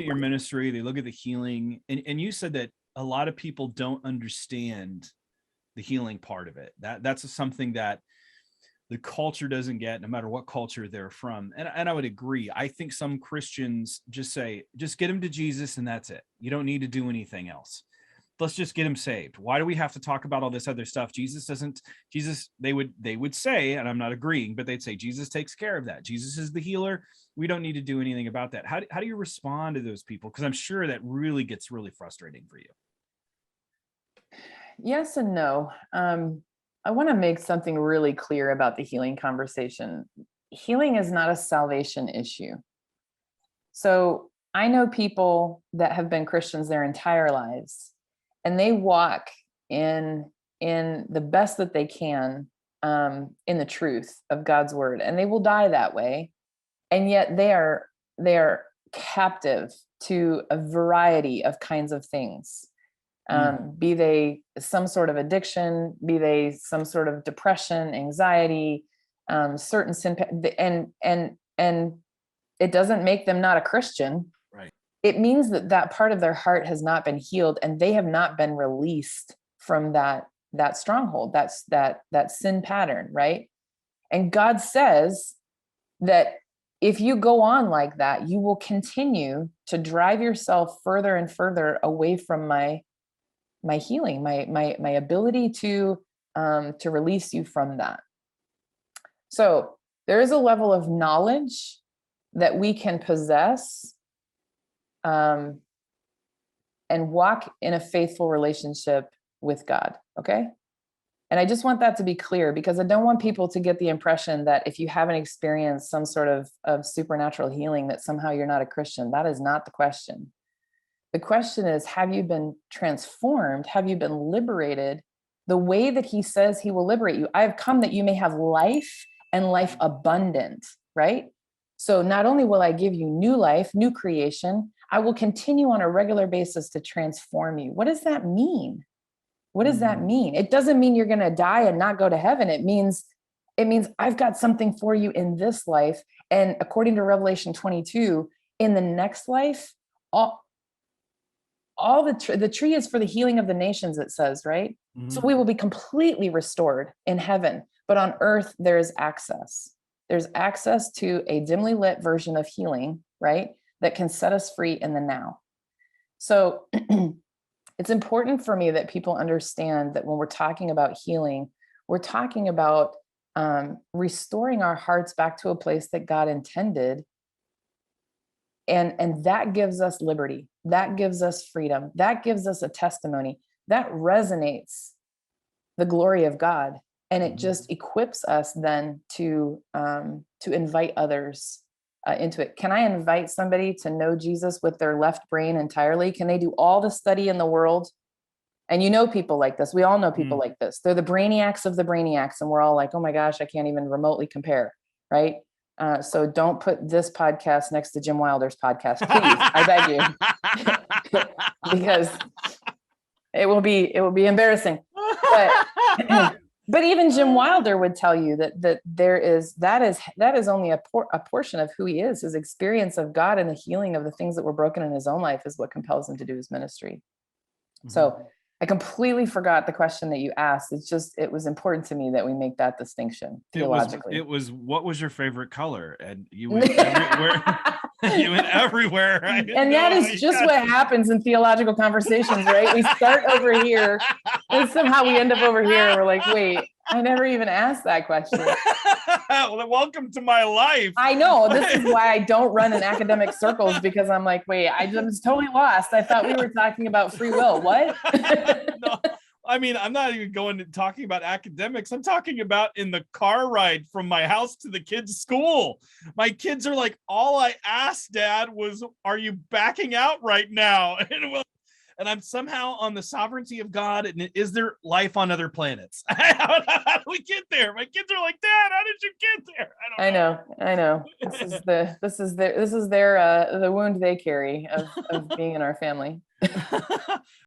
your ministry, they look at the healing, and you said that a lot of people don't understand the healing part of it. That's something that the culture doesn't get, no matter what culture they're from. And I would agree. I think some Christians just say, just get them to Jesus and that's it. You don't need to do anything else. Let's just get them saved. Why do we have to talk about all this other stuff? Jesus, they would say, and I'm not agreeing, but they'd say, Jesus takes care of that. Jesus is the healer. We don't need to do anything about that. How do you respond to those people? Because I'm sure that really gets really frustrating for you. Yes and no. I want to make something really clear about the healing conversation. Healing is not a salvation issue. So I know people that have been Christians their entire lives, and they walk in the best that they can, in the truth of God's word, and they will die that way. And yet they are captive to a variety of kinds of things. Be they some sort of addiction, be they some sort of depression, anxiety, certain sin, and it doesn't make them not a Christian. Right. It means that part of their heart has not been healed, and they have not been released from that stronghold, that sin pattern, right? And God says that if you go on like that, you will continue to drive yourself further and further away from my healing, my ability to release you from that. So there is a level of knowledge that we can possess, and walk in a faithful relationship with God. Okay. And I just want that to be clear, because I don't want people to get the impression that if you haven't experienced some sort of supernatural healing, that somehow you're not a Christian. That is not the question. The question is, have you been transformed? Have you been liberated the way that he says he will liberate you? I have come that you may have life and life abundant, right? So not only will I give you new life, new creation, I will continue on a regular basis to transform you. What does that mean? What does that mean? It doesn't mean you're going to die and not go to heaven. It means I've got something for you in this life. And according to Revelation 22, in the next life, all the tree is for the healing of the nations, it says, right? Mm-hmm. So we will be completely restored in heaven, but on earth, there is access. There's access to a dimly lit version of healing, right? That can set us free in the now. So it's important for me that people understand that when we're talking about healing, we're talking about restoring our hearts back to a place that God intended. And that gives us liberty. That gives us freedom. That gives us a testimony. That resonates the glory of God. And it just equips us then to invite others into it. Can I invite somebody to know Jesus with their left brain entirely? Can they do all the study in the world? And you know people like this. We all know people like this. They're the brainiacs of the brainiacs. And we're all like, oh my gosh, I can't even remotely compare, right? So don't put this podcast next to Jim Wilder's podcast, please. I beg you. Because it will be embarrassing. But even Jim Wilder would tell you that that is only a portion of who he is. His experience of God and the healing of the things that were broken in his own life is what compels him to do his ministry. Mm-hmm. So I completely forgot the question that you asked. It was important to me that we make that distinction theologically. It was what was your favorite color? And you went everywhere. You went everywhere, right? And that is just what happens in theological conversations, right? We start over here and somehow we end up over here. And we're like, wait, I never even asked that question. Well, welcome to my life. I know. This is why I don't run in academic circles, because I'm like, wait, I was totally lost. I thought we were talking about free will. What? No, I mean, I'm not even going to talking about academics. I'm talking about in the car ride from my house to the kids' school. My kids are like, all I asked, Dad, was, are you backing out right now? And I'm somehow on the sovereignty of God. And is there life on other planets? How do we get there? My kids are like, Dad, how did you get there? I know. This is their the wound they carry of being in our family.